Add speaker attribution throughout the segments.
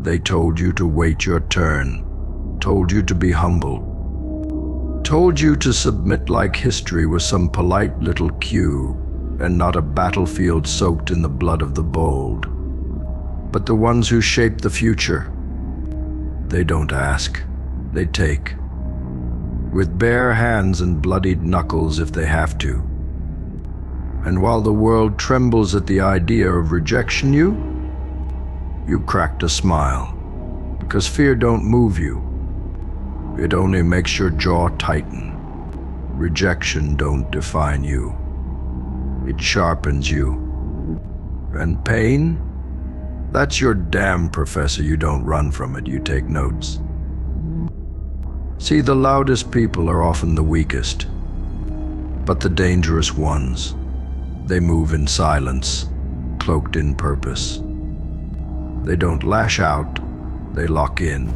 Speaker 1: They told you to wait your turn, told you to be humble, told you to submit like history was some polite little cue and not a battlefield soaked in the blood of the bold. But the ones who shape the future, they don't ask, they take. With bare hands and bloodied knuckles if they have to. And while the world trembles at the idea of rejection, you cracked a smile. Because fear don't move you. It only makes your jaw tighten. Rejection don't define you. It sharpens you. And pain? That's your damn professor. You don't run from it, you take notes. See, the loudest people are often the weakest, but the dangerous ones. They move in silence, cloaked in purpose. They don't lash out, they lock in.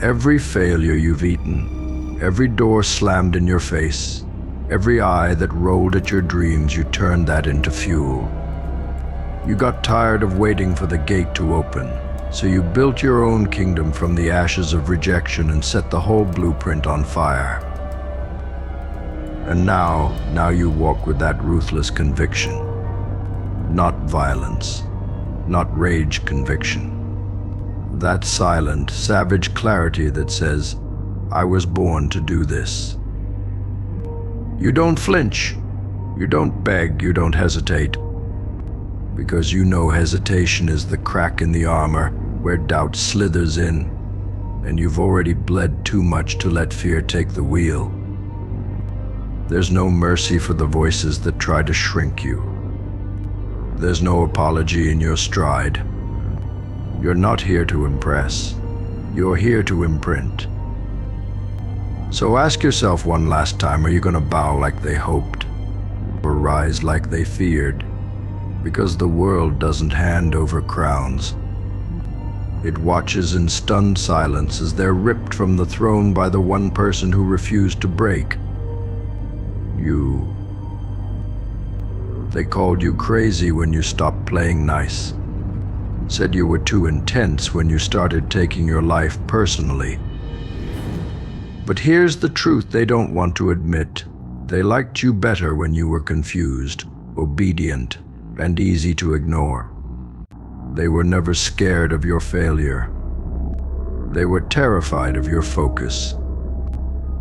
Speaker 1: Every failure you've eaten, every door slammed in your face, every eye that rolled at your dreams, you turned that into fuel. You got tired of waiting for the gate to open, so you built your own kingdom from the ashes of rejection and set the whole blueprint on fire. And now you walk with that ruthless conviction. Not violence, not rage conviction. That silent, savage clarity that says, I was born to do this. You don't flinch, you don't beg, you don't hesitate. Because you know hesitation is the crack in the armor where doubt slithers in, and you've already bled too much to let fear take the wheel. There's no mercy for the voices that try to shrink you. There's no apology in your stride. You're not here to impress. You're here to imprint. So ask yourself one last time, are you going to bow like they hoped? Or rise like they feared? Because the world doesn't hand over crowns. It watches in stunned silence as they're ripped from the throne by the one person who refused to break. You. They called you crazy when you stopped playing nice. Said you were too intense when you started taking your life personally. But here's the truth they don't want to admit. They liked you better when you were confused, obedient, and easy to ignore. They were never scared of your failure. They were terrified of your focus.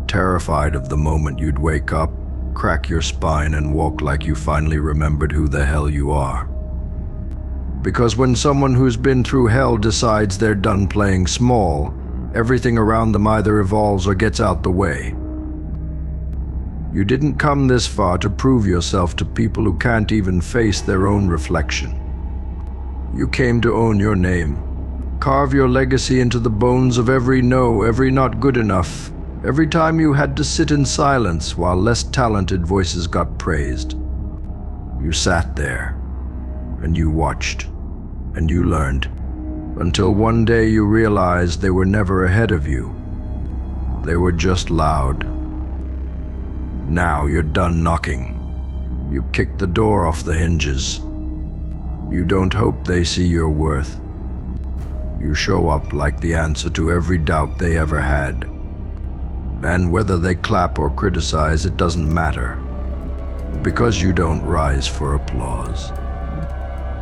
Speaker 1: Terrified of the moment you'd wake up, crack your spine, and walk like you finally remembered who the hell you are. Because when someone who's been through hell decides they're done playing small, everything around them either evolves or gets out the way. You didn't come this far to prove yourself to people who can't even face their own reflection. You came to own your name, carve your legacy into the bones of every no, every not good enough, every time you had to sit in silence while less talented voices got praised. You sat there, and you watched, and you learned, until one day you realized they were never ahead of you. They were just loud. Now you're done knocking. You kick the door off the hinges. You don't hope they see your worth. You show up like the answer to every doubt they ever had. And whether they clap or criticize, it doesn't matter. Because you don't rise for applause.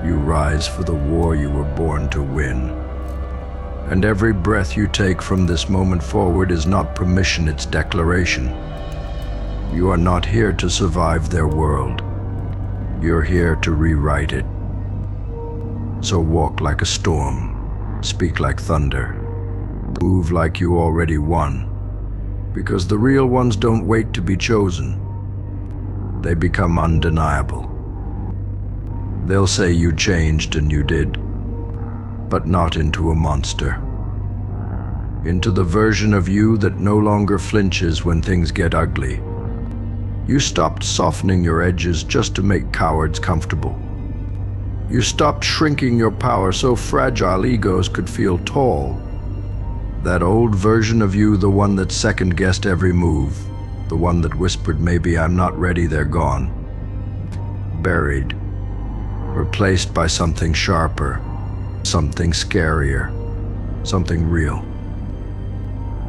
Speaker 1: You rise for the war you were born to win. And every breath you take from this moment forward is not permission, it's declaration. You are not here to survive their world. You're here to rewrite it. So walk like a storm, speak like thunder, move like you already won. Because the real ones don't wait to be chosen. They become undeniable. They'll say you changed, and you did, but not into a monster. Into the version of you that no longer flinches when things get ugly. You stopped softening your edges just to make cowards comfortable. You stopped shrinking your power so fragile egos could feel tall. That old version of you, the one that second-guessed every move, the one that whispered, maybe I'm not ready, they're gone. Buried, replaced by something sharper, something scarier, something real.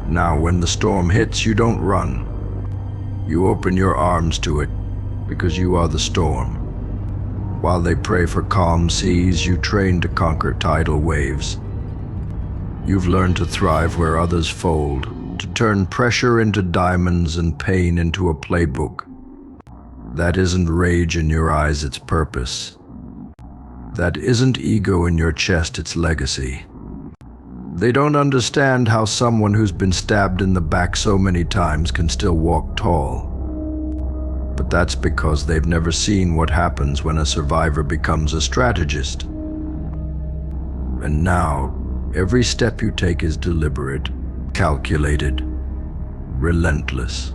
Speaker 1: Now, when the storm hits, you don't run. You open your arms to it because you are the storm. While they pray for calm seas, you train to conquer tidal waves. You've learned to thrive where others fold, to turn pressure into diamonds and pain into a playbook. That isn't rage in your eyes, it's purpose. That isn't ego in your chest, it's legacy. They don't understand how someone who's been stabbed in the back so many times can still walk tall. But that's because they've never seen what happens when a survivor becomes a strategist. And now, every step you take is deliberate, calculated, relentless.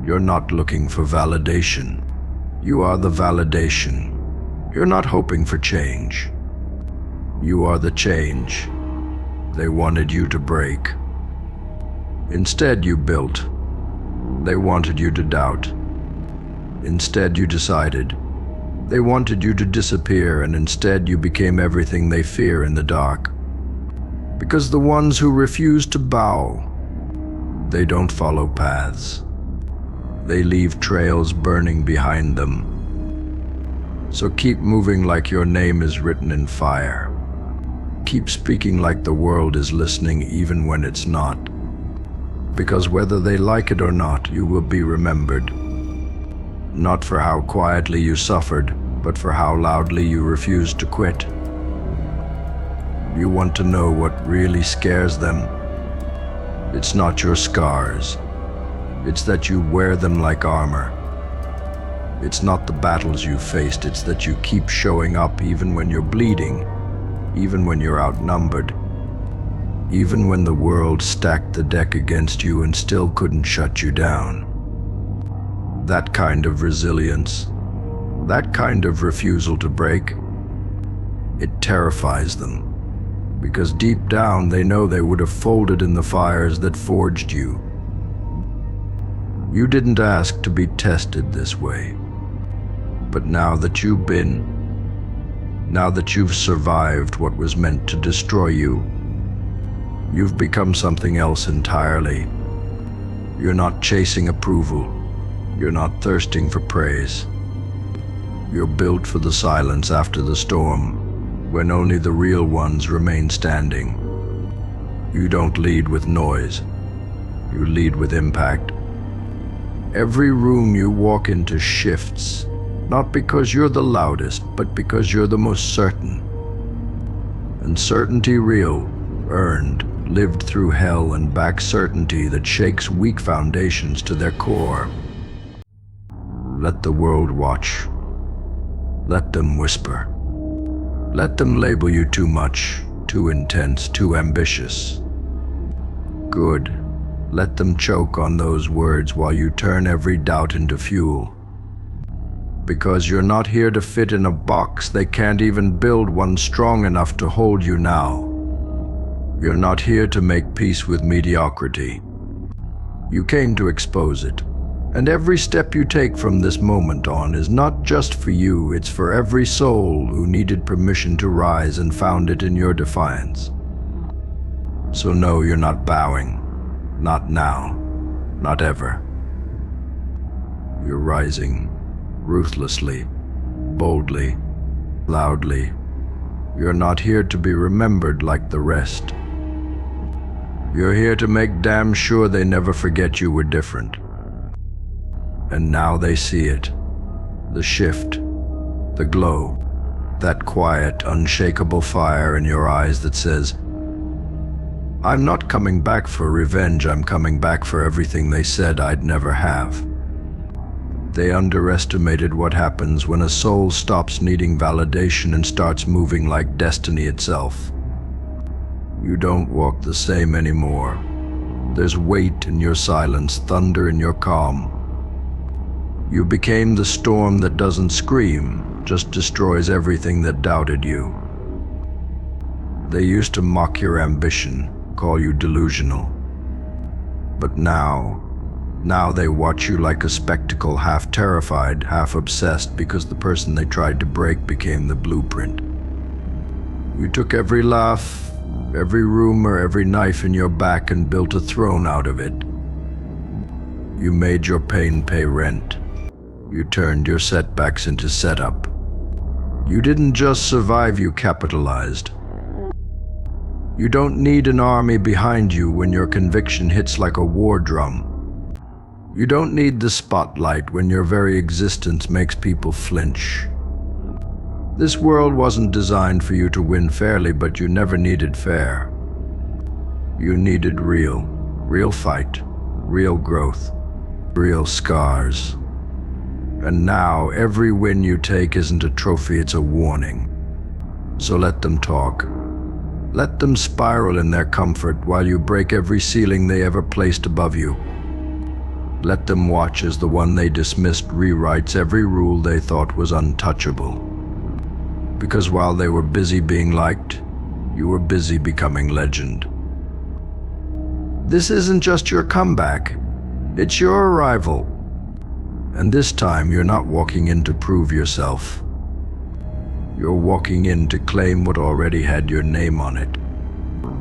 Speaker 1: You're not looking for validation. You are the validation. You're not hoping for change. You are the change they wanted you to break. Instead, you built. They wanted you to doubt. Instead, you decided. They wanted you to disappear, and instead you became everything they fear in the dark. Because the ones who refuse to bow, they don't follow paths. They leave trails burning behind them. So keep moving like your name is written in fire. Keep speaking like the world is listening even when it's not. Because whether they like it or not, you will be remembered. Not for how quietly you suffered, but for how loudly you refused to quit. You want to know what really scares them? It's not your scars. It's that you wear them like armor. It's not the battles you faced, it's that you keep showing up even when you're bleeding, even when you're outnumbered, even when the world stacked the deck against you and still couldn't shut you down. That kind of resilience, that kind of refusal to break, it terrifies them. Because deep down they know they would have folded in the fires that forged you. You didn't ask to be tested this way. But now that you've been, now that you've survived what was meant to destroy you, you've become something else entirely. You're not chasing approval. You're not thirsting for praise. You're built for the silence after the storm, when only the real ones remain standing. You don't lead with noise. You lead with impact. Every room you walk into shifts, not because you're the loudest, but because you're the most certain. And certainty real, earned, lived through hell and back certainty that shakes weak foundations to their core. Let the world watch. Let them whisper. Let them label you too much, too intense, too ambitious. Good. Let them choke on those words while you turn every doubt into fuel. Because you're not here to fit in a box, they can't even build one strong enough to hold you now. You're not here to make peace with mediocrity. You came to expose it. And every step you take from this moment on is not just for you, it's for every soul who needed permission to rise and found it in your defiance. So no, you're not bowing. Not now. Not ever. You're rising. Ruthlessly, boldly, loudly. You're not here to be remembered like the rest. You're here to make damn sure they never forget you were different. And now they see it. The shift, the glow, that quiet, unshakable fire in your eyes that says, I'm not coming back for revenge, I'm coming back for everything they said I'd never have. They underestimated what happens when a soul stops needing validation and starts moving like destiny itself. You don't walk the same anymore. There's weight in your silence, thunder in your calm. You became the storm that doesn't scream, just destroys everything that doubted you. They used to mock your ambition, call you delusional. But now they watch you like a spectacle, half terrified, half obsessed, because the person they tried to break became the blueprint. You took every laugh, every rumor, every knife in your back and built a throne out of it. You made your pain pay rent. You turned your setbacks into setup. You didn't just survive, you capitalized. You don't need an army behind you when your conviction hits like a war drum. You don't need the spotlight when your very existence makes people flinch. This world wasn't designed for you to win fairly, but you never needed fair. You needed real fight, real growth, real scars. And now every win you take isn't a trophy, it's a warning. So let them talk. Let them spiral in their comfort while you break every ceiling they ever placed above you. Let them watch as the one they dismissed rewrites every rule they thought was untouchable. Because while they were busy being liked, you were busy becoming legend. This isn't just your comeback, it's your arrival. And this time you're not walking in to prove yourself. You're walking in to claim what already had your name on it.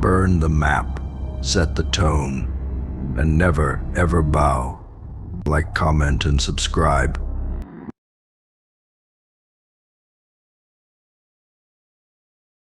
Speaker 1: Burn the map, set the tone, and never, ever bow. Like, comment, and subscribe.